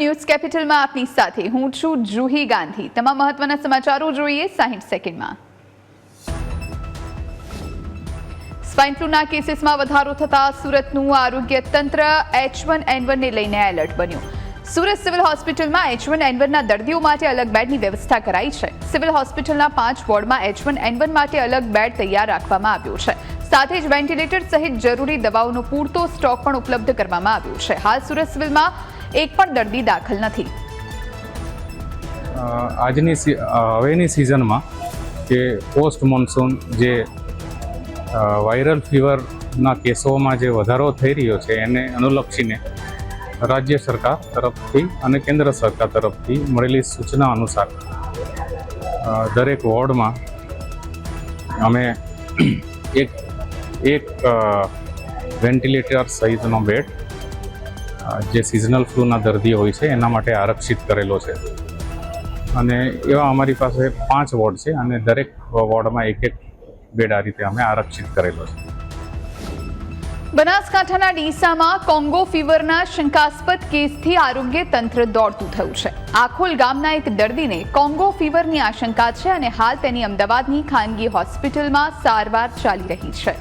News કેપિટલમાં આપની સાથે હું છું જુહી ગાંધી। તમામ મહત્વના સમાચારો જોઈએ 60 સેકન્ડમાં। સ્વાઇન ફ્લૂના કેસીસમાં વધારો થતા સુરતનું આરોગ્ય તંત્ર H1N1 ને લઈને એલર્ટ બન્યું। સુરત સિવિલ હોસ્પિટલમાં H1N1ના દર્દીઓ માટે અલગ બેડની વ્યવસ્થા કરાઈ છે। સિવિલ હોસ્પિટલના 5 વોર્ડમાં H1N1 માટે અલગ બેડ તૈયાર રાખવામાં આવ્યો છે। સાથે જ વેન્ટિલેટર સહિત જરૂરી દવાઓનો પૂરતો સ્ટોક પણ ઉપલબ્ધ કરવામાં આવ્યો છે। હાલ સુરત સિવિલમાં એક પણ દર્દી દાખલ નથી। હવેની સિઝનમાં જે પોસ્ટ મોન્સૂન જે વાયરલ ફીવરના કેસોમાં જે વધારો થઈ રહ્યો છે એને અનુલક્ષીને રાજ્ય સરકાર તરફથી અને કેન્દ્ર સરકાર તરફથી મળેલી સૂચના અનુસાર દરેક વોર્ડમાં અમે એક વેન્ટિલેટર સહિતનો બેડ જે સિઝનલ ફ્લૂના દર્દીઓ હોય છે એના માટે આરક્ષિત કરેલો છે અને એવા અમારી પાસે 5 વોર્ડ છે અને દરેક વોર્ડમાં એક બેડ આ રીતે અમે આરક્ષિત કરેલો છે। બનાસકાંઠાના ડીસામાં કોંગો ફીવરના શંકાસ્પદ કેસથી આરોગ્ય તંત્ર દોડતું થયું છે। આખોલ ગામના એક દર્દીને કોંગો ફીવરની આશંકા છે અને હાલ તેની અમદાવાદની ખાનગી હોસ્પિટલમાં સારવાર ચાલી રહી છે।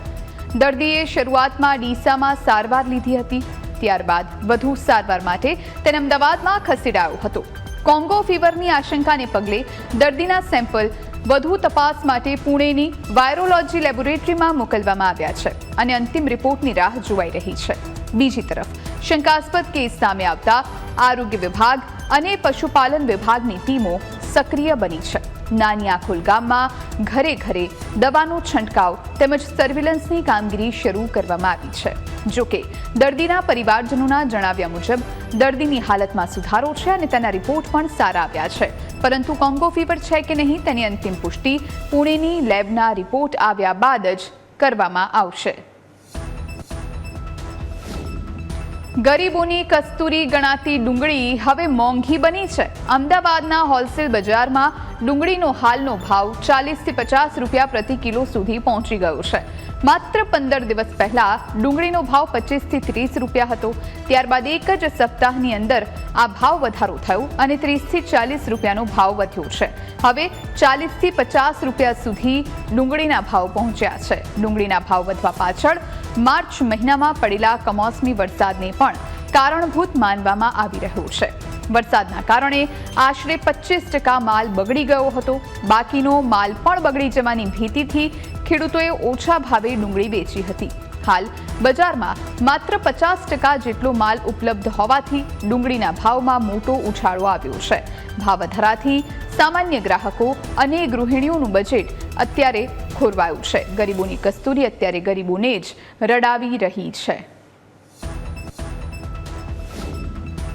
દર્દીએ શરૂઆતમાં ડીસામાં સારવાર લીધી હતી, ત્યારબાદ વધુ સારવાર માટે તેને અમદાવાદમાં ખસેડાયો હતો। કોંગો ફીવરની આશંકાને પગલે દર્દીના સેમ્પલ વધુ તપાસ માટે પુણેની વાયરોલોજી લેબોરેટરીમાં મોકલવામાં આવ્યા છે અને અંતિમ રિપોર્ટની રાહ જોવાઈ રહી છે। બીજી તરફ શંકાસ્પદ કેસ સામે આવતા આરોગ્ય વિભાગ અને પશુપાલન વિભાગની ટીમો સક્રિય બની છે। નાની આખોલ ગામમાં ઘરે ઘરે દવાનો છંટકાવ તેમજ સર્વેલન્સની કામગીરી શરૂ કરવામાં આવી છે। જોકે દર્દીના પરિવારજનોના જણાવ્યા મુજબ દર્દીની હાલતમાં સુધારો છે અને તેના રિપોર્ટ પણ સારા આવ્યા છે, પરંતુ કોંગો ફીવર છે કે નહીં તેની અંતિમ પુષ્ટિ પુણેની લેબના રિપોર્ટ આવ્યા બાદ જ કરવામાં આવશે। ગરીબોની કસ્તુરી ગણાતી ડુંગળી હવે મોંઘી બની છે। અમદાવાદના હોલસેલ બજારમાં ડુંગળીનો હાલનો ભાવ 40 થી 50 રૂપિયા પ્રતિ કિલો સુધી પહોંચી ગયો છે। માત્ર 15 દિવસ પહેલા ડુંગળીનો ભાવ 25 થી 30 રૂપિયા હતો, ત્યારબાદ એક જ સપ્તાહની અંદર આ ભાવ વધારો થયો અને 30 થી 40 રૂપિયાનો ભાવ વધ્યો છે। હવે 40 થી 50 રૂપિયા સુધી ડુંગળીના ભાવ પહોંચ્યા છે। ડુંગળીના ભાવ વધવા પાછળ માર્ચ મહિનામાં પડેલા કમોસમી વરસાદને પણ કારણભૂત માનવામાં આવી રહ્યું છે। વરસાદના કારણે આશરે 25% માલ બગડી ગયો હતો। બાકીનો માલ પણ બગડી જવાની ભીતિથી ખેડૂતોએ ઓછા ભાવે ડુંગળી વેચી હતી। હાલ બજારમાં માત્ર 50% જેટલો માલ ઉપલબ્ધ હોવાથી ડુંગળીના ભાવમાં મોટો ઉછાળો આવ્યો છે। ભાવ વધારાથી સામાન્ય ગ્રાહકો અને ગૃહિણીઓનું બજેટ અત્યારે ખોરવાયું છે। ગરીબોની કસ્તુરી અત્યારે ગરીબોને જ રડાવી રહી છે।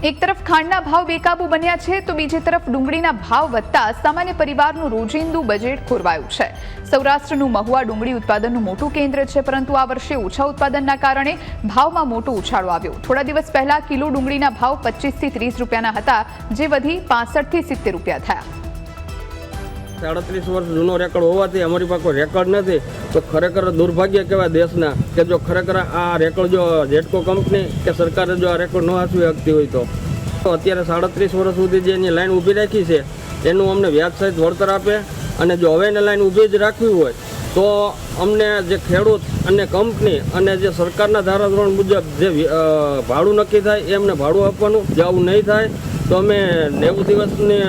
એક તરફ ખાંડના ભાવ બેકાબુ બન્યા છે તો બીજી તરફ ડુંગળીના ભાવ વધતા સામાન્ય પરિવારનું રોજિંદુ બજેટ ખોરવાયું છે। સૌરાષ્ટ્રનું મહુવા ડુંગળી ઉત્પાદનનું મોટું કેન્દ્ર છે, પરંતુ આ વર્ષે ઓછા ઉત્પાદનના કારણે ભાવમાં મોટો ઉછાળો આવ્યો। થોડા દિવસ પહેલા કિલો ડુંગળીના ભાવ 25 થી 30 રૂપિયાના હતા, જે વધી 65 થી 70 રૂપિયા થયા। 37 વર્ષ જૂનો રેકોર્ડ હોવાથી અમારી પાસે કોઈ રેકોર્ડ નથી, તો ખરેખર દુર્ભાગ્ય કહેવાય દેશના કે જો ખરેખર આ રેકોર્ડ જો જેટકો કંપની કે સરકારે જો આ રેકોર્ડ ન હાંસવી શકતી હોય તો અત્યારે 37 વર્ષ સુધી જે એની લાઈન ઊભી રાખી છે એનું અમને વ્યાજ સહિત વળતર આપે, અને જો હવે એની લાઈન ઊભી જ રાખવી હોય તો અમને જે ખેડૂત અને કંપની અને જે સરકારના ધારાધોરણ મુજબ જે ભાડું નક્કી થાય એ અમને ભાડું આપવાનું। જો આવું નહીં થાય તો અમે 90 દિવસની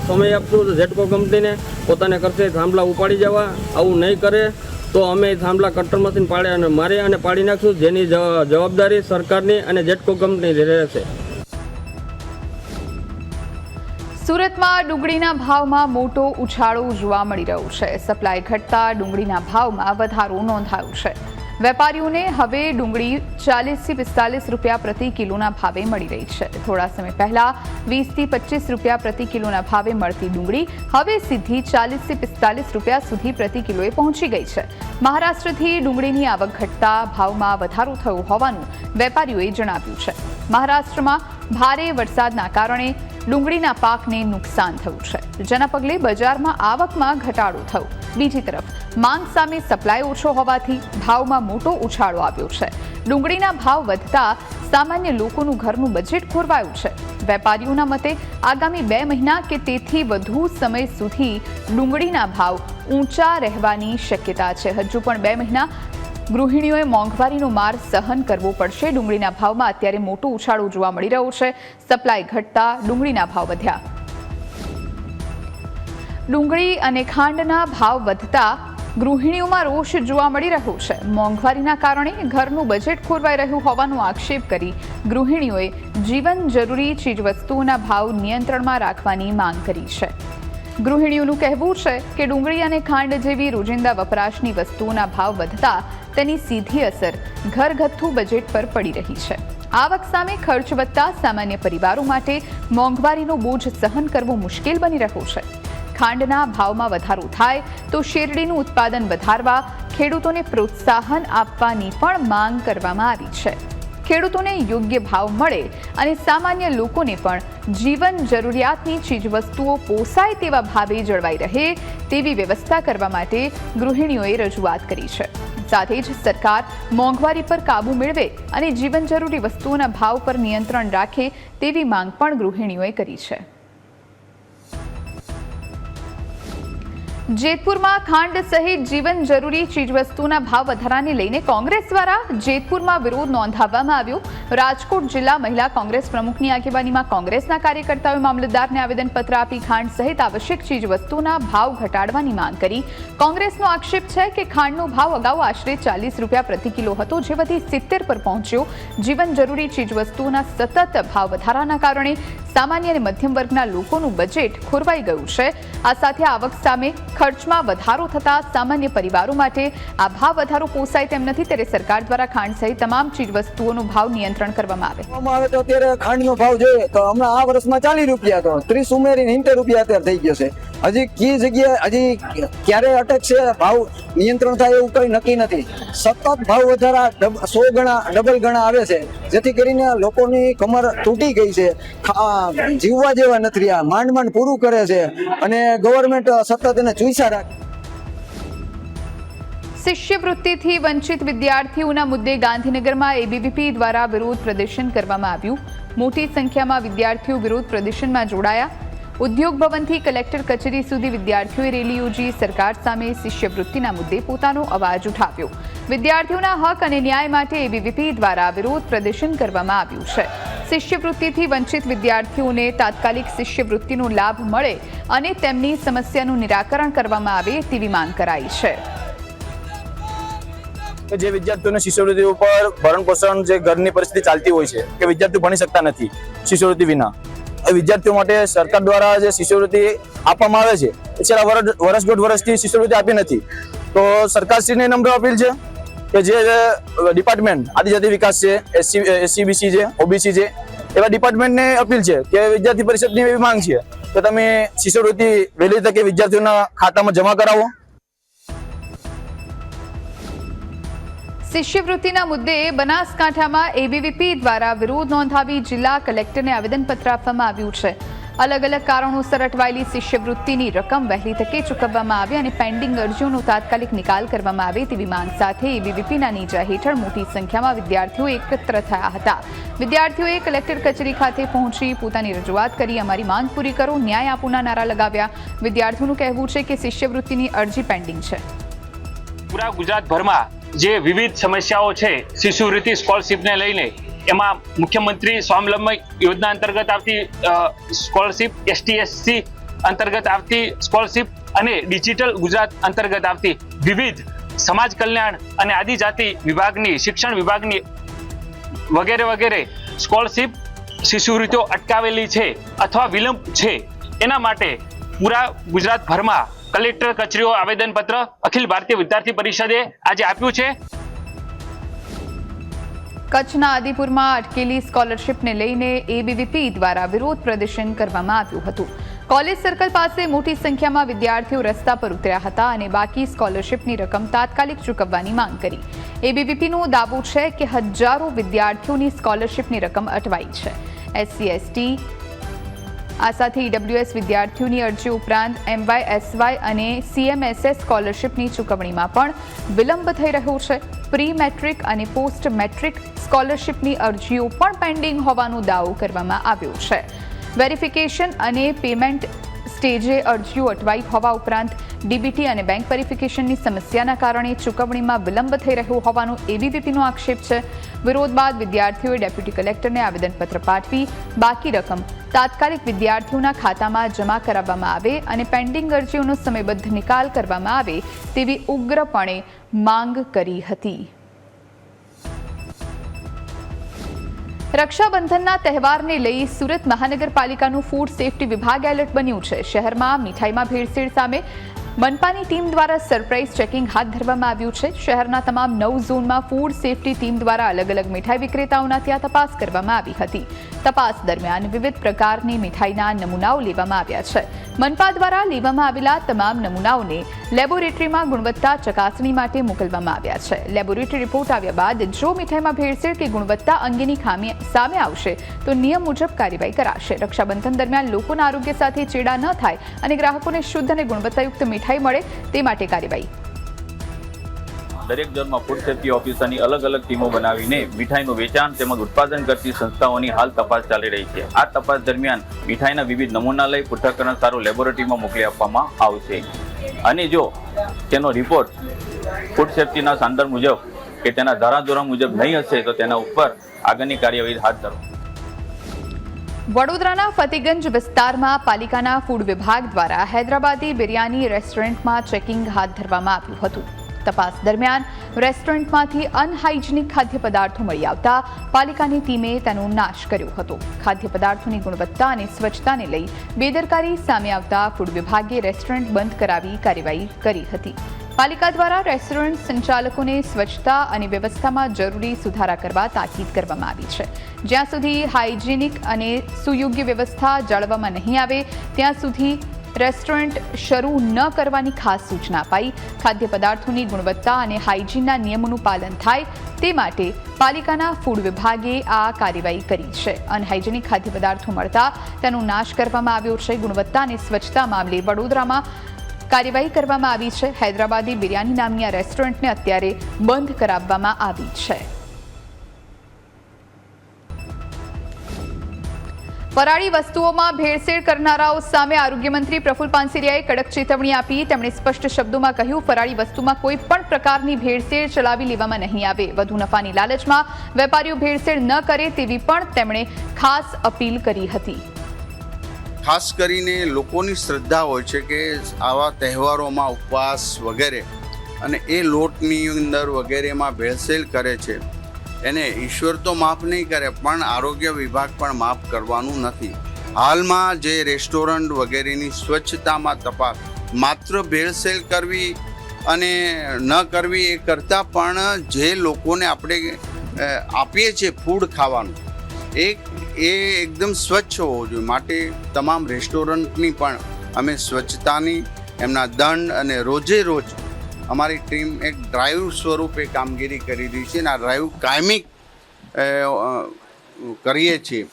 સમય આપશું જેટકો કંપનીને પોતાને ખર્ચે થાંભલા ઉપાડી જવા। આવું નહીં કરે તો અમે થાંભલા કટર મશીન પાડે અને મારી અને પાડી નાખશું, જેની જવાબદારી સરકારની અને જેટકો કંપની રહેશે। સુરતમાં ડુંગળીના ભાવમાં મોટો ઉછાળો જોવા મળી રહ્યો છે। સપ્લાય ઘટતા ડુંગળીના ભાવમાં વધારો નોંધાયો છે। વેપારીઓને હવે ડુંગળી 40 થી 45 રૂપિયા પ્રતિ કિલોના ભાવે મળી રહી છે। થોડા સમય પહેલા 20 થી 25 રૂપિયા પ્રતિ કિલોના ભાવે મળતી ડુંગળી હવે સીધી 40 થી 45 રૂપિયા સુધી પ્રતિ કિલોએ પહોંચી ગઈ છે। મહારાષ્ટ્રથી ડુંગળીની આવક ઘટતા ભાવમાં વધારો થયો હોવાનું વેપારીઓએ જણાવ્યું છે। મહારાષ્ટ્રમાં ભારે વરસાદના કારણે ડુંગળીના પાકને નુકસાન થયું છે, જેના પગલે બજારમાં આવકમાં ઘટાડો થયો। બીજી તરફ માંગ સામે સપ્લાય ઓછો હોવાથી ભાવમાં મોટો ઉછાળો આવ્યો છે। ડુંગળીના ભાવ વધતા સામાન્ય લોકોનું ઘરનું બજેટ ખોરવાયું છે. વેપારીઓના મતે આગામી 2 મહિના કે તેથી વધુ સમય સુધી ડુંગળીના ભાવ ઊંચા રહેવાની શક્યતા છે. હજુ પણ 2 મહિના ગૃહિણીઓએ મોંઘવારીનો માર સહન કરવો પડશે. ડુંગળીના ભાવમાં અત્યારે મોટો ઉછાળો જોવા મળી રહ્યો છે. સપ્લાય ઘટતા ડુંગળીના ભાવ વધ્યા. ડુંગળી અને ખાંડના ભાવ વધતા ગૃહિણીઓમાં રોષ જોવા મળી રહ્યો છે. મોંઘવારીના કારણે ઘરનું બજેટ ખોરવાઈ રહ્યું હોવાનો આક્ષેપ કરી ગૃહિણીઓએ જીવન જરૂરી ચીજવસ્તુઓના ભાવ નિયંત્રણમાં રાખવાની માંગ કરી છે. ગૃહિણીઓનું કહેવું છે કે ડુંગળી અને ખાંડ જેવી રોજિંદા વપરાશની વસ્તુઓના ભાવ વધતા તેની સીધી અસર ઘરગથ્થુ બજેટ પર પડી રહી છે. આવક સામે ખર્ચ વધતા સામાન્ય પરિવારો માટે મોંઘવારીનો બોજ સહન કરવો મુશ્કેલ બની રહ્યો છે. ખાંડના ભાવમાં વધારો થાય તો શેરડીનું ઉત્પાદન વધારવા ખેડૂતોને પ્રોત્સાહન આપવાની પણ માંગ કરવામાં આવી છે. ખેડૂતોને યોગ્ય ભાવ મળે અને સામાન્ય લોકોને પણ જીવન જરૂરિયાતની ચીજવસ્તુઓ પોસાય તેવા ભાવે જળવાઈ રહે તેવી વ્યવસ્થા કરવા માટે ગૃહિણીઓએ રજૂઆત કરી છે. સાથે જ સરકાર મોંઘવારી પર કાબૂ મેળવે અને જીવન જરૂરી વસ્તુઓના ભાવ પર નિયંત્રણ રાખે તેવી માંગ પણ ગૃહિણીઓએ કરી છે. જેતપુરમાં ખાંડ સહિત જીવન જરૂરી ચીજવસ્તુના ભાવ વધારાને લઈને કોંગ્રેસ દ્વારા જેતપુરમાં વિરોધ નોંધાવવામાં આવ્યો. રાજકોટ જિલ્લા મહિલા કોંગ્રેસ પ્રમુખની આગેવાનીમાં કોંગ્રેસના કાર્યકર્તાઓએ મામલતદારને આવેદનપત્ર આપી ખાંડ સહિત આવશ્યક ચીજવસ્તુના ભાવ ઘટાડવાની માંગ કરી. કોંગ્રેસનો આક્ષેપ છે કે ખાંડનો ભાવ અગાઉ આશરે 40 રૂપિયા પ્રતિ કિલો હતો, જે વધી 70 પર પહોંચ્યો. જીવન જરૂરી ચીજવસ્તુઓના સતત ભાવ વધારાના કારણે સામાન્ય અને મધ્યમ વર્ગના લોકોનું બજેટ ખોરવાઈ ગયું છે. આ સાથે આવક સામે ખર્ચમાં વધારો થતા સામાન્ય પરિવારો માટે આ ભાવ વધારો પોસાય તેમ નથી. ત્યારે સરકાર દ્વારા ખાંડ સહિત તમામ ચીજવસ્તુઓનો ભાવ નિયંત્રણ કરવામાં આવે તો અત્યારે ખાંડનો ભાવ જોઈએ તો હમણાં આ વર્ષમાં 40 રૂપિયા હતો, 30 ઉમેરીને 70 રૂપિયા અત્યારે થઈ ગયો છે. હજી કી જગ્યાએ હજી ક્યારે અટકશે ભાવ નિયંત્રણ થાય એવું કંઈ નક્કી નથી. સતત ભાવ વધારા 100 ગણા ડબલ ગણા આવે છે, જેથી કરીને લોકોની કમર તૂટી ગઈ છે. જીવવા જેવા નથી રહ્યા, માંડ પૂરું કરે છે અને ગવર્મેન્ટ સતત એને ચૂસ્યા રાખે. શિષ્યવૃત્તિથી વંચિત વિદ્યાર્થીઓના મુદ્દે ગાંધીનગરમાં એબીવીપી દ્વારા વિરોધ પ્રદર્શન કરવામાં આવ્યું. મોટી સંખ્યામાં વિદ્યાર્થીઓ વિરોધ પ્રદર્શનમાં જોડાયા. ઉદ્યોગ ભવનથી કલેક્ટર કચેરી સુધી વિદ્યાર્થીઓએ રેલી યોજી સરકાર સામે શિષ્યવૃત્તિના મુદ્દે પોતાનો અવાજ ઉઠાવ્યો. વિદ્યાર્થીઓના હક અને ન્યાય માટે એબીવીપી દ્વારા વિરોધ પ્રદર્શન કરવામાં આવ્યું છે. શિષ્યવૃત્તિથી વંચિત વિદ્યાર્થીઓને તાત્કાલિક શિષ્યવૃત્તિનો લાભ મળે અને તેમની સમસ્યાનું નિરાકરણ કરવામાં આવે તેવી માંગ કરાઈ છે. જે વિદ્યાર્થીઓને શિષ્યવૃત્તિ ઉપર ભરણ પોષણ જે ઘરની પરિસ્થિતિ ચાલતી હોય છે કે વિદ્યાર્થીઓ ભણી શકતા નથી શિષ્યવૃત્તિ વિના, એ વિદ્યાર્થીઓ માટે સરકાર દ્વારા જે શિષ્યવૃત્તિ આપવામાં આવે છે એ છેલ્લા વર્ષ દોઢ વર્ષથી શિષ્યવૃત્તિ આપી નથી. તો સરકારશ્રીને નમ્ર અપીલ છે કે જે ડિપાર્ટમેન્ટ આદિજાતિ વિકાસ છે, એસસીબીસી છે, ઓબીસી છે, એવા ડિપાર્ટમેન્ટને અપીલ છે કે વિદ્યાર્થી પરિષદની એવી માંગ છે કે તમે શિષ્યવૃત્તિ વહેલી તકે વિદ્યાર્થીઓના ખાતામાં જમા કરાવો. શિષ્યવૃત્તિના મુદ્દે બનાસકાંઠામાં એબીવીપી દ્વારા વિરોધ નોંધાવી જિલ્લા કલેક્ટરને આવેદનપત્ર આપવામાં આવ્યું છે. અલગ અલગ કારણોસર અટવાયેલી શિષ્યવૃત્તિની રકમ વહેલી તકે ચૂકવવામાં આવે અને પેન્ડિંગ અરજીઓનો તાત્કાલિક નિકાલ કરવામાં આવે તેવી માંગ સાથે એબીવીપીના નેજા હેઠળ મોટી સંખ્યામાં વિદ્યાર્થીઓ એકત્ર થયા હતા. વિદ્યાર્થીઓએ કલેક્ટર કચેરી ખાતે પહોંચી પોતાની રજૂઆત કરી અમારી માંગ પૂરી કરો, ન્યાય આપોના નારા લગાવ્યા. વિદ્યાર્થીઓનું કહેવું છે કે શિષ્યવૃત્તિની અરજી પેન્ડિંગ છે. પૂરા ગુજરાતભરમાં જે વિવિધ સમસ્યાઓ છે શિષ્યવૃત્તિ સ્કોલરશીપને લઈને, એમાં મુખ્યમંત્રી સ્વાવલંબન યોજના અંતર્ગત આવતી સ્કોલરશીપ, ST/SC અંતર્ગત આવતી સ્કોલરશીપ અને ડિજિટલ ગુજરાત અંતર્ગત આવતી વિવિધ સમાજ કલ્યાણ અને આદિજાતિ વિભાગની, શિક્ષણ વિભાગની વગેરે વગેરે સ્કોલરશીપ શિષ્યવૃત્તિઓ અટકાવેલી છે અથવા વિલંબ છે. એના માટે પૂરા ગુજરાતભરમાં કલેક્ટર કચેરીઓ આવેદનપત્ર અખિલ ભારતીય વિદ્યાર્થી પરિષદે આજે આપ્યું છે. કચ્છના આદિપુરમાં અટકેલી સ્કોલરશીપને લઈને એબીવીપી દ્વારા વિરોધ પ્રદર્શન કરવામાં આવ્યું હતું. કોલેજ સર્કલ પાસે મોટી સંખ્યામાં વિદ્યાર્થીઓ રસ્તા પર ઉતર્યા હતા અને બાકી સ્કોલરશીપની રકમ તાત્કાલિક ચૂકવવાની માંગ કરી. એબીવીપીનો દાવો છે કે હજારો વિદ્યાર્થીઓની સ્કોલરશીપની રકમ અટવાઈ છે. SC/ST આ સાથે ઈડબ્લ્યુએસ વિદ્યાર્થીઓની અરજી ઉપરાંત MYSY અને CMSS સ્કોલરશિપની ચૂકવણીમાં પણ વિલંબ થઈ રહ્યો છે. પ્રી મેટ્રિક અને પોસ્ટ મેટ્રિક સ્કોલરશિપની અરજીઓ પણ પેન્ડિંગ હોવાનો દાવો કરવામાં આવ્યો છે. વેરિફિકેશન અને પેમેન્ટ સ્ટેજે અરજીઓ અટવાઈ હોવા ઉપરાંત ડીબીટી અને બેંક વેરિફિકેશનની સમસ્યાના કારણે ચૂકવણીમાં વિલંબ થઈ રહ્યો હોવાનો એબીવીપીનો આક્ષેપ છે. વિરોધ બાદ વિદ્યાર્થીઓએ ડેપ્યુટી કલેક્ટરને આવેદનપત્ર પાઠવી બાકી રકમ તાત્કાલિક વિદ્યાર્થીઓના ખાતામાં જમા કરાવવામાં આવે અને પેન્ડિંગ અરજીઓનો સમયબદ્ધ નિકાલ કરવામાં આવે તેવી ઉગ્રપણે માંગ કરી હતી. રક્ષાબંધનના તહેવારને લઈ સુરત મહાનગરપાલિકાનું ફૂડ સેફટી વિભાગ એલર્ટ બન્યું છે. શહેરમાં મીઠાઈમાં ભેળસેળ સામે મનપાની ટીમ દ્વારા સરપ્રાઇઝ ચેકિંગ હાથ ધરવામાં આવ્યું છે. શહેરના તમામ 9 ઝોનમાં ફૂડ સેફટી ટીમ દ્વારા અલગ અલગ મીઠાઈ વિક્રેતાઓના ત્યાં તપાસ કરવામાં આવી હતી. તપાસ દરમિયાન વિવિધ પ્રકારની મીઠાઈના નમૂનાઓ લેવામાં આવ્યા છે. મનપા દ્વારા લેવામાં આવેલા તમામ નમૂનાઓને લેબોરેટરીમાં ગુણવત્તા ચકાસણી માટે મોકલવામાં આવ્યા છે. લેબોરેટરી રિપોર્ટ આવ્યા બાદ જો મીઠાઈમાં ભેળસેળ કે ગુણવત્તા અંગેની ખામી સામે આવશે તો નિયમ મુજબ કાર્યવાહી કરાશે. રક્ષાબંધન દરમિયાન લોકોના આરોગ્ય સાથે ચેડા ન થાય અને ગ્રાહકોને શુદ્ધ અને ગુણવત્તાયુક્ત મીઠાઈ મળે તે માટે કાર્યવાહી. દરેક ઝોનમાં ફૂડ સેફ્ટી ઓફિસરની અલગ અલગ ટીમો બનાવીને મીઠાઈનું વેચાણ તેમજ ઉત્પાદન કરતી સંસ્થાઓની હાલ તપાસ ચાલી રહી છે. આ તપાસ દરમિયાન મીઠાઈના વિવિધ નમૂના લઈ પૃથ્થકરણ સારું લેબોરેટરીમાં મોકલી આપવામાં આવશે અને જો તેનો રિપોર્ટ ફૂડ સેફ્ટીના સ્ટાન્ડર્ડ મુજબ કે તેના ધારાધોરણ મુજબ નહીં હશે તો તેના ઉપર આગળની કાર્યવાહી હાથ ધરવામાં. વડોદરાના ફતેગંજ વિસ્તારમાં પાલિકાના ફૂડ વિભાગ દ્વારા હૈદરાબાદી બિરયાની રેસ્ટોરન્ટમાં ચેકિંગ હાથ ધરવામાં આવ્યું હતું. તપાસ દરમિયાન રેસ્ટોરન્ટમાંથી અનહાઇજેનિક ખાદ્ય પદાર્થો મળી આવતા પાલિકાની ટીમે તેનો નાશ કર્યો હતો. ખાદ્ય પદાર્થોની ગુણવત્તા અને સ્વચ્છતાને લઈ બેદરકારી સામે આવતા ફૂડ વિભાગે રેસ્ટોરન્ટ બંધ કરાવી કાર્યવાહી કરી હતી. પાલિકા દ્વારા રેસ્ટોરન્ટ સંચાલકોને સ્વચ્છતા અને વ્યવસ્થામાં જરૂરી સુધારા કરવા તાકીદ કરવામાં આવી છે. જ્યાં સુધી હાઇજેનિક અને સુયોગ્ય વ્યવસ્થા જાળવવામાં નહીં આવે ત્યાં સુધી રેસ્ટોરન્ટ શરૂ ન કરવાની ખાસ સૂચના અપાઈ. ખાદ્ય પદાર્થોની ગુણવત્તા અને હાઇજીનના નિયમોનું પાલન થાય તે માટે પાલિકાના ફૂડ વિભાગે આ કાર્યવાહી કરી છે. અનહાઇજેનિક ખાદ્ય પદાર્થો મળતા તેનો નાશ કરવામાં આવ્યો છે. ગુણવત્તા અને સ્વચ્છતા મામલે વડોદરામાં કાર્યવાહી કરવામાં આવી છે. હૈદરાબાદી બિરયાની નામની આ રેસ્ટોરન્ટને અત્યારે બંધ કરાવવામાં આવી છે. ફરાળી વસ્તુઓમાં ભેળસેળ કરનારાઓ સામે આરોગ્યમંત્રી પ્રફુલ પાનસેરિયાએ કડક ચેતવણી આપી. તેમણે સ્પષ્ટ શબ્દોમાં કહ્યું, ફરાળી વસ્તુમાં કોઈ પણ પ્રકારની ભેળસેળ ચલાવી લેવામાં નહીં આવે. વધુ નફાની લાલચમાં વેપારીઓ ભેળસેળ ન કરે તેવી પણ તેમણે ખાસ અપીલ કરી હતી. ખાસ કરીને લોકોની શ્રદ્ધા હોય છે કે આવા તહેવારોમાં ઉપવાસ વગેરે અને એ લોટની અંદર વગેરેમાં ભેળસેળ કરે છે એને ઈશ્વર તો માફ નહીં કરે પણ આરોગ્ય વિભાગ પણ માફ કરવાનું નથી. હાલમાં જે રેસ્ટોરન્ટ વગેરેની સ્વચ્છતામાં તપાસ માત્ર ભેળસેળ કરવી અને ન કરવી એ કરતાં પણ જે લોકોને આપણે આપીએ છીએ ફૂડ ખાવાનું એ એકદમ સ્વચ્છ હોવો જોઈએ. માટે તમામ રેસ્ટોરન્ટની પણ અમે સ્વચ્છતાની એમના દંડ અને રોજે રોજ અમારી ટીમ એક ડ્રાઈવ સ્વરૂપે કામગીરી કરી રહી છે અને આ ડ્રાઈવ કાયમી કરીએ છીએ.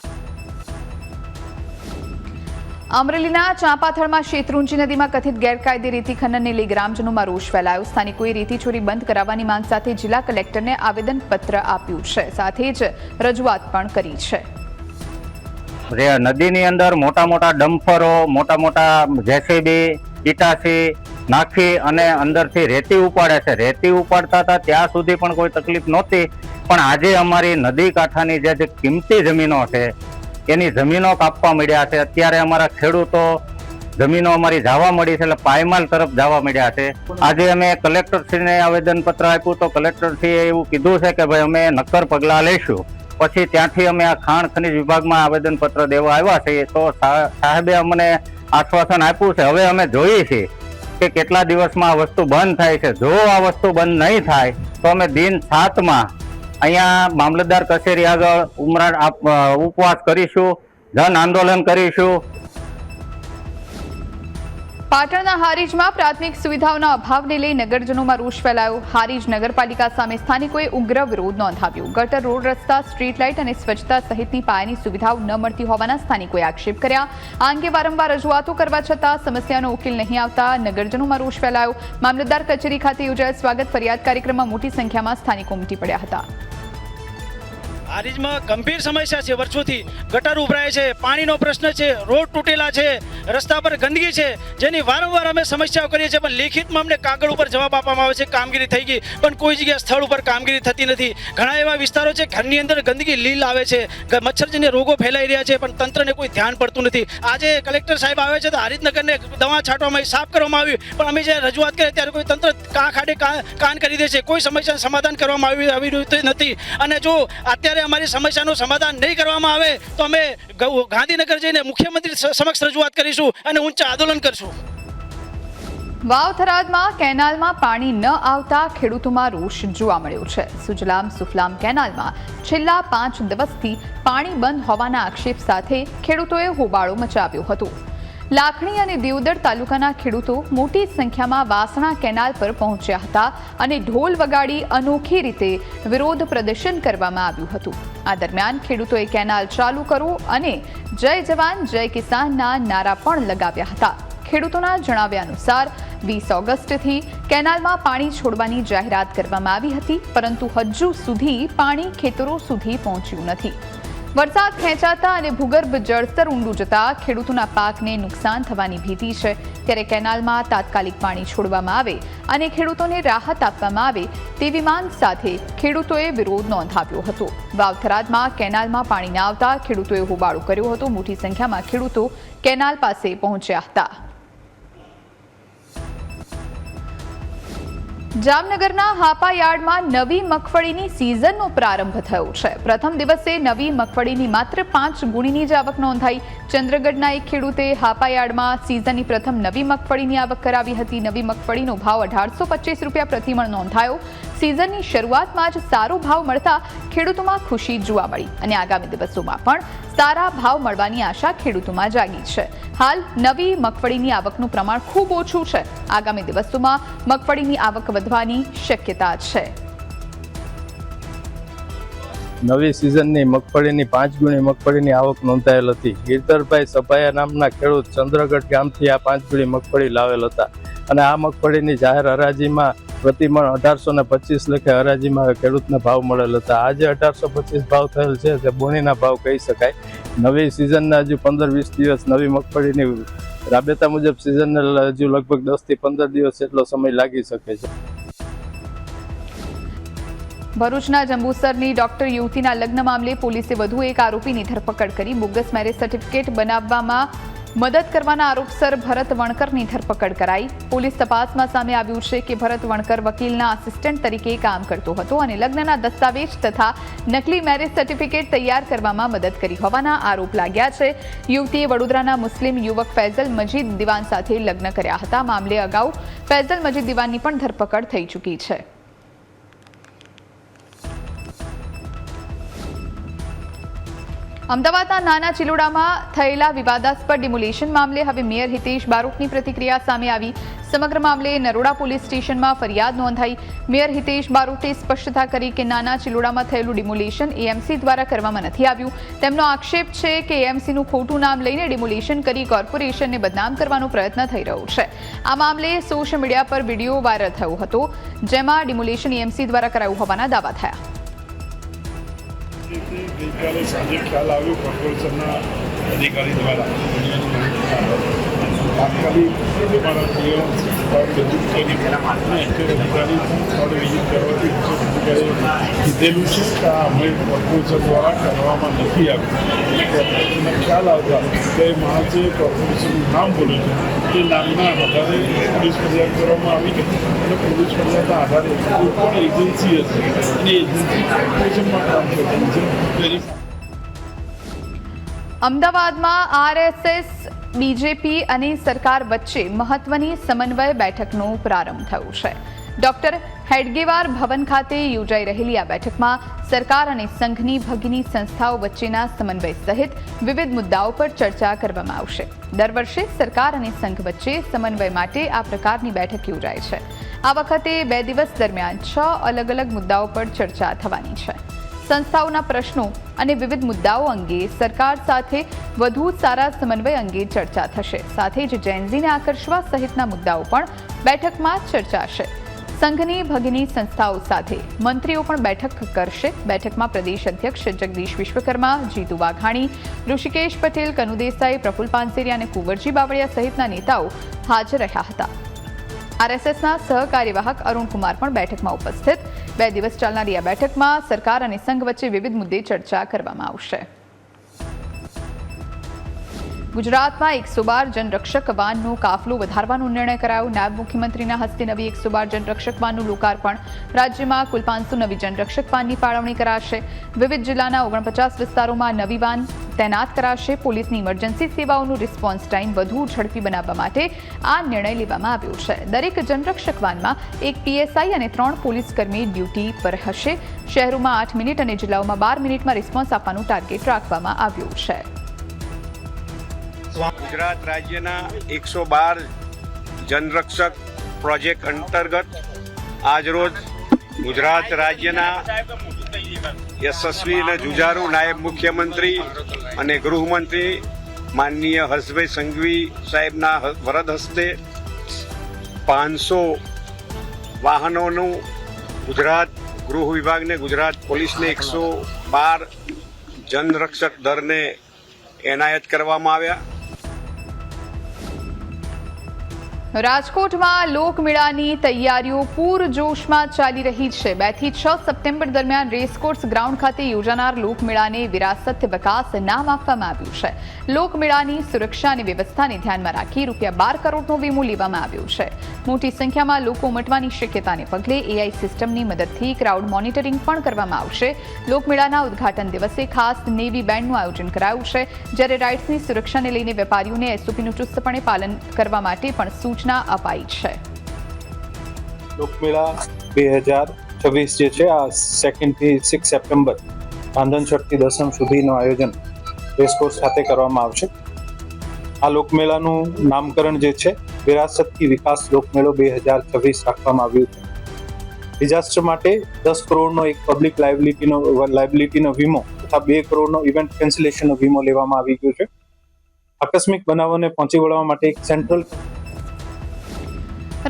અમરેલીના ચાંપાથળમાં શેત્રુંજી નદીમાં કથિત ગેરકાયદે રેતી ખનનને લઈ ગ્રામજનોમાં રોષ ફેલાયો. સ્થાનિકોએ રેતી ચોરી બંધ કરાવવાની માંગ સાથે જિલ્લા કલેક્ટરને આવેદનપત્ર આપ્યું છે. સાથે જ રજૂઆત પણ કરી છે. નદીની અંદર મોટા મોટા ડમ્પરો, મોટા મોટા જેસીબી, ઇટાસી નાખી અને અંદરથી રેતી ઉપાડે છે. રેતી ઉપાડતા હતા ત્યાં સુધી પણ કોઈ તકલીફ નહોતી, પણ આજે અમારી નદી કાંઠાની જે કિંમતી જમીનો છે એની જમીનો કાપવા મળ્યા છે. અત્યારે અમારા ખેડૂતો જમીનો અમારી જવા મળી છે, એટલે પાયમાલ તરફ જવા મળ્યા છે. આજે અમે કલેક્ટરશ્રીને આવેદનપત્ર આપ્યું તો કલેક્ટરશ્રીએ એવું કીધું છે કે ભાઈ અમે નક્કર પગલાં લઈશું. પછી ત્યાંથી અમે આ ખાણ ખનીજ વિભાગમાં આવેદનપત્ર દેવા આવ્યા છીએ. તો સાહેબે અમને આશ્વાસન આપ્યું છે. હવે અમે જોઈએ છીએ કે કેટલા દિવસમાં આ વસ્તુ બંધ થાય છે. જો આ વસ્તુ બંધ નહીં થાય તો અમે દિન 7માં અહીંયા મામલતદાર કચેરી આગળ ઉપવાસ કરીશું, જન આંદોલન કરીશું. પાટણના હારીજમાં પ્રાથમિક સુવિધાઓના અભાવને લઈ નગરજનોમાં રોષ ફેલાયો. હારીજ નગરપાલિકા સામે સ્થાનિકોએ ઉગ્ર વિરોધ નોંધાવ્યો. ગટર, રોડ, રસ્તા, સ્ટ્રીટ લાઇટ અને સ્વચ્છતા સહિતની પાયાની સુવિધાઓ ન મળતી હોવાના સ્થાનિકોએ આક્ષેપ કર્યા. આ અંગે વારંવાર રજૂઆતો કરવા છતાં સમસ્યાનો ઉકેલ નહીં આવતા નગરજનોમાં રોષ ફેલાયો. મામલતદાર કચેરી ખાતે યોજાયેલ સ્વાગત ફરિયાદ કાર્યક્રમમાં મોટી સંખ્યામાં સ્થાનિકો ઉમટી પડ્યા હતા. હારીજમાં ગંભીર સમસ્યા છે. વર્ષોથી ગટર ઉભરાય છે, પાણીનો પ્રશ્ન છે, રોડ તૂટેલા છે, રસ્તા પર ગંદકી છે, જેની વારંવાર અમે સમસ્યાઓ કરીએ છીએ, પણ લેખિતમાં અમને કાગળ ઉપર જવાબ આપવામાં આવે છે કામગીરી થઈ ગઈ, પણ કોઈ જગ્યાએ સ્થળ ઉપર કામગીરી થતી નથી. ઘણા એવા વિસ્તારો છે ઘરની અંદર ગંદકી લીલ આવે છે, મચ્છરજન્ય રોગો ફેલાઈ રહ્યા છે, પણ તંત્રને કોઈ ધ્યાન પડતું નથી. આજે કલેક્ટર સાહેબ આવે છે તો હારીજનગરને દવા છાંટવામાં આવી, સાફ કરવામાં આવ્યું, પણ અમે જ્યારે રજૂઆત કરીએ ત્યારે કોઈ તંત્ર ખાડે કાન કરી દે છે. કોઈ સમસ્યાનું સમાધાન કરવામાં આવી રહ્યું નથી. અને જો અત્યારે અમારી સમસ્યાનું સમાધાન નહીં કરવામાં આવે તો અમે ગાંધીનગર જઈને મુખ્યમંત્રી સમક્ષ રજૂઆત કરીશું અને ઊંચા આંદોલન કરશું. વાવ થરાદમાં કેનાલમાં પાણી ન આવતા ખેડૂતોમાં રોષ જોવા મળ્યો છે. સુજલામ સુફલામ કેનાલમાં છેલ્લા 5 દિવસથી પાણી બંધ હોવાના આક્ષેપ સાથે ખેડૂતોએ હોબાળો મચાવ્યો હતો. લાખણી અને દેવદર તાલુકાના ખેડૂતો મોટી સંખ્યામાં વાસણા કેનાલ પર પહોંચ્યા હતા અને ઢોલ વગાડી અનોખી રીતે વિરોધ પ્રદર્શન કરવામાં આવ્યું હતું. આ દરમિયાન ખેડૂતોએ કેનાલ ચાલુ કરો અને જય જવાન જય કિસાનના નારા પણ લગાવ્યા હતા. ખેડૂતોના જણાવ્યા અનુસાર 20 ઓગસ્ટથી કેનાલમાં પાણી છોડવાની જાહેરાત કરવામાં આવી હતી, પરંતુ હજુ સુધી પાણી ખેતરો સુધી પહોંચ્યું નથી. વરસાદ ખેંચાતા અને ભૂગર્ભ જળસ્તર ઊંડું જતા ખેડૂતોના પાકને નુકસાન થવાની ભીતિ છે. ત્યારે કેનાલમાં તાત્કાલિક પાણી છોડવામાં આવે અને ખેડૂતોને રાહત આપવામાં આવે તેવી માંગ સાથે ખેડૂતોએ વિરોધ નોંધાવ્યો હતો. વાવ થરાદમાં કેનાલમાં પાણી ન આવતા ખેડૂતોએ હોબાળો કર્યો હતો. મોટી સંખ્યામાં ખેડૂતો કેનાલ પાસે પહોંચ્યા હતા. જામનગરના હાપા યાર્ડમાં નવી મગફળીની સિઝનનો પ્રારંભ થયો છે. પ્રથમ દિવસે નવી મગફળીની માત્ર 5 ગુણીની જ આવક નોંધાઈ. ચંદ્રગઢના એક ખેડૂતે હાપા યાર્ડમાં સિઝનની પ્રથમ નવી મગફળીની આવક કરાવી હતી. નવી મગફળીનો ભાવ 1825 રૂપિયા પ્રતિમણ નોંધાયો. સિઝનની શરૂઆતમાં જ સારો ભાવ મળતા ખેડૂતોમાં ખુશી જોવા મળી અને આગામી દિવસોમાં પણ સારા ભાવ મળવાની આશા ખેડૂતોમાં જાગી છે. હાલ નવી મગફળીની આવકનું પ્રમાણ ખૂબ ઓછું છે. આગામી દિવસોમાં મગફળીની આવક વધવાની શક્યતા છે. નવી સિઝનની મગફળીની 5 ગુણી મગફળીની આવક નોંધાયેલ હતી. ગીરધરભાઈ સભાયા નામના ખેડૂત ચંદ્રગઢ ગામથી આ 5 ગુણી મગફળી લાવેલ હતા અને આ મગફળીની જાહેર હરાજીમાં પ્રતિમણ 1825 લેખે હરાજીમાં ખેડૂતને ભાવ મળેલ હતા. આજે 1825 ભાવ થયેલ છે તે બોણીના ભાવ કહી શકાય. નવી સિઝનના હજુ 15-20 દિવસ નવી મગફળીની રાબેતા મુજબ સિઝનને હજુ લગભગ 10 થી 15 દિવસ જેટલો સમય લાગી શકે છે. ભરૂચના જંબુસરની ડોક્ટર યુવતીના લગ્ન મામલે પોલીસે વધુ એક આરોપીની ધરપકડ કરી. બોગસ મેરેજ સર્ટિફિકેટ બનાવવામાં મદદ કરવાના આરોપસર ભરત વણકરની ધરપકડ કરાઈ. પોલીસ તપાસમાં સામે આવ્યું છે કે ભરત વણકર વકીલના આસિસ્ટન્ટ તરીકે કામ કરતો હતો અને લગ્નના દસ્તાવેજ તથા નકલી મેરેજ સર્ટિફિકેટ તૈયાર કરવામાં મદદ કરી હોવાના આરોપ લાગ્યા છે. યુવતીએ વડોદરાના મુસ્લિમ યુવક ફૈઝલ મજીદ દિવાન સાથે લગ્ન કર્યા હતા. મામલે અગાઉ ફૈઝલ મજીદ દિવાનની પણ ધરપકડ થઈ ચૂકી છે. અમદાવાદના નાના ચિલોડામાં થયેલા વિવાદાસ્પદ ડિમોલિશન મામલે હવે મેયર હિતેશ બારોટની પ્રતિક્રિયા સામે આવી. સમગ્ર મામલે નરોડા પોલીસ સ્ટેશનમાં ફરિયાદ નોંધાઈ. મેયર હિતેશ બારોટે સ્પષ્ટતા કરી કે નાના ચિલોડામાં થયેલું ડિમોલિશન એએમસી દ્વારા કરવામાં નથી આવ્યું. તેમનો આક્ષેપ છે કે એએમસીનું ખોટું નામ લઈને ડિમોલિશન કરી કોર્પોરેશનને બદનામ કરવાનો પ્રયત્ન થઈ રહ્યો છે. આ મામલે સોશિયલ મીડિયા પર વિડીયો વાયરલ થયો હતો, જેમાં ડિમોલિશન એએમસી દ્વારા કરાયું હોવાના દાવા થયા. ગઈકાલે સાંજે ખ્યાલ આવ્યો કોર્પોરેશનના અધિકારી દ્વારા તાત્કાલિક અમારા પીએમ રજૂ કરી અધિકારી સ્થળ વિઝિટ કરવાથી કીધેલું છે કે આ અમે કોર્પોરેશન દ્વારા કરવામાં નથી આવ્યું. કોર્પોરેશનને ખ્યાલ આવતા તે માણસે કોર્પોરેશનનું નામ બોલ્યું છે. તે નામના આધારે પોલીસ ફરિયાદ કરવામાં આવી હતી અને પોલીસ ફરિયાદના આધારે કોઈ પણ એજન્સી હશે અને એજન્સી કોર્પોરેશનમાં કામ કરતી છે. અમદાવાદમાં આરએસએસ, બીજેપી અને સરકાર વચ્ચે મહત્વની સમન્વય બેઠકનો પ્રારંભ થયો છે. ડોક્ટર હેડગેવાર ભવન ખાતે યોજાઈ રહેલી આ બેઠકમાં સરકાર અને સંઘની ભગીની સંસ્થાઓ વચ્ચેના સમન્વય સહિત વિવિધ મુદ્દાઓ પર ચર્ચા કરવામાં આવશે. દર વર્ષે સરકાર અને સંઘ વચ્ચે સમન્વય માટે આ પ્રકારની બેઠક યોજાય છે. આ વખતે 2 દિવસ દરમિયાન 6 અલગ અલગ મુદ્દાઓ પર ચર્ચા થવાની છે. સંસ્થાઓના પ્રશ્નો અને વિવિધ મુદ્દાઓ અંગે સરકાર સાથે વધુ સારા સમન્વય અંગે ચર્ચા થશે. સાથે જ જેનઝીને આકર્ષવા સહિતના મુદ્દાઓ પણ બેઠકમાં ચર્ચાશે. સંઘની ભગીની સંસ્થાઓ સાથે મંત્રીઓ પણ બેઠક કરશે. બેઠકમાં પ્રદેશ અધ્યક્ષ જગદીશ વિશ્વકર્મા, જીતુ વાઘાણી, ઋષિકેશ પટેલ, કનુ દેસાઈ, પ્રફુલ પાનસેરિયા અને કુંવરજી બાવળિયા સહિતના નેતાઓ હાજર રહ્યા હતા. આરએસએસના સહકાર્યવાહક અરુણ કુમાર પણ બેઠકમાં ઉપસ્થિત. 2 દિવસ ચાલનારી આ બેઠકમાં સરકાર અને સંઘ વચ્ચે વિવિધ મુદ્દે ચર્ચા કરવામાં આવશે. ગુજરાતમાં 112 જનરક્ષક વાનનો કાફલો વધારવાનો નિર્ણય કરાયો. નાયબ મુખ્યમંત્રીના હસ્તે નવી 112 જનરક્ષક વાનનું લોકાર્પણ. રાજ્યમાં કુલ 500 નવી જનરક્ષક વાનની ફાળવણી કરાશે. વિવિધ જિલ્લાના 49 વિસ્તારોમાં નવી વાન તૈનાત કરાશે. પોલીસની ઇમરજન્સી સેવાઓનું રિસ્પોન્સ ટાઈમ વધુ ઝડપી બનાવવા માટે આ નિર્ણય લેવામાં આવ્યો છે. દરેક જનરક્ષક વાનમાં 1 પીએસઆઈ અને 3 પોલીસકર્મી ડ્યુટી પર હશે. શહેરોમાં 8 મિનિટ અને જિલ્લાઓમાં 12 મિનિટમાં રિસ્પોન્સ આપવાનું ટાર્ગેટ રાખવામાં આવ્યું છે. ગુજરાત રાજ્યના 112 જનરક્ષક પ્રોજેક્ટ અંતર્ગત આજરોજ ગુજરાત રાજ્યના યશસ્વી અને જુજારુ નાયબ મુખ્યમંત્રી અને ગૃહમંત્રી માનનીય હર્ષભાઈ સંઘવી સાહેબના વરદ હસ્તે 500 વાહનોનું ગુજરાત ગૃહ વિભાગને, ગુજરાત પોલીસને 112 જનરક્ષક દળને એનાયત કરવામાં આવ્યા. રાજકોટમાં લોકમેળાની તૈયારીઓ પૂરજોશમાં ચાલી રહી છે. 2 થી 6 સપ્ટેમ્બર દરમિયાન રેસકોર્સ ગ્રાઉન્ડ ખાતે યોજાનાર લોકમેળાને વિરાસત વિકાસ નામ આપવામાં આવ્યું છે. લોકમેળાની સુરક્ષા અને વ્યવસ્થાને ધ્યાનમાં રાખી ₹12 કરોડનો વીમો લેવામાં આવ્યો છે. મોટી સંખ્યામાં લોકો ઉમટવાની શક્યતાને પગલે એઆઈ સિસ્ટમની મદદથી ક્રાઉડ મોનિટરિંગ પણ કરવામાં આવશે. લોકમેળાના ઉદ્ઘાટન દિવસે ખાસ નેવી બેન્ડનું આયોજન કરાયું છે. જ્યારે રાઇડ્સની સુરક્ષાને લઈને વેપારીઓને એસઓપીનું ચુસ્તપણે પાલન કરવા માટે પણ સૂચના અપાઈ છે. લોકમેળા 2026 જે છે આ 2 થી 6 સપ્ટેમ્બર રાંધણ છઠથી દસમ સુધીનું આયોજન રેસકોર્સ ખાતે કરવામાં આવશે. આ લોકમેળાનું નામકરણ જે છે વિરાસતથી વિકાસ લોકમેળો 2026 રાખવામાં આવ્યું છે. ડિઝાસ્ટર માટે 10 કરોડનો એક પબ્લિક લાયબિલિટીનો વીમો તથા 2 કરોડનો ઇવેન્ટ કેન્સલેશનનો વીમો લેવામાં આવી ગયો છે. આકસ્મિક બનાવોને પહોંચી વળવા માટે એક સેન્ટ્રલ.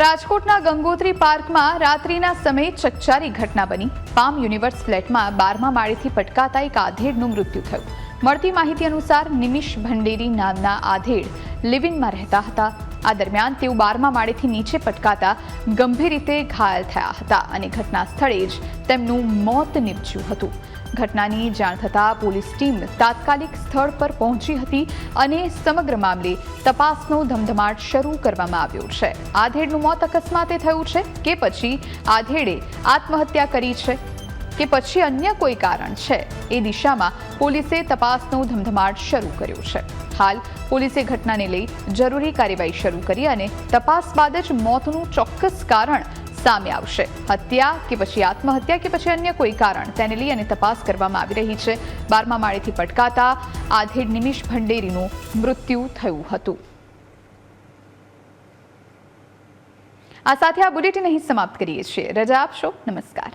રાજકોટના ગંગોત્રી પાર્કમાં રાત્રિના સમયે ચકચારી ઘટના બની. પામ યુનિવર્સ ફ્લેટમાં 12મા માળેથી પટકાતા એક આધેડનું મૃત્યુ થયું. મળતી માહિતી અનુસાર નિમિષ ભંડેરી નામના આધેડ લિવિનમાં રહેતા હતા. આ દરમિયાન તેઓ 12મા માળેથી નીચે પટકાતા ગંભીર રીતે ઘાયલ થયા હતા અને ઘટના સ્થળે જ તેમનું મોત નીપજ્યું હતું. ઘટનાની જાણ થતાં પોલીસ ટીમ તાત્કાલિક સ્થળ પર પહોંચી હતી અને સમગ્ર મામલે તપાસનો ધમધમાટ શરૂ કરવામાં આવ્યો છે. આધેડનું મોત અકસ્માતે થયું છે કે પછી આધેડે આત્મહત્યા કરી છે કે પછી અન્ય કોઈ કારણ છે, એ દિશામાં પોલીસે તપાસનો ધમધમાટ શરૂ કર્યો છે. હાલ પોલીસે ઘટનાને લઈ જરૂરી કાર્યવાહી શરૂ કરી અને તપાસ બાદ જ મોતનું ચોક્કસ કારણ સામે આવશે. હત્યા કે પછી આત્મહત્યા કે પછી અન્ય કોઈ કારણ, તેને લઈ અને તપાસ કરવામાં આવી રહી છે. 12મા માળેથી પટકાતા આધેડ નિમિષ ભંડેરીનું મૃત્યુ થયું હતું. આ સાથે આ બુલેટિન અહીં સમાપ્ત કરીએ છીએ. રજા આપશો. નમસ્કાર.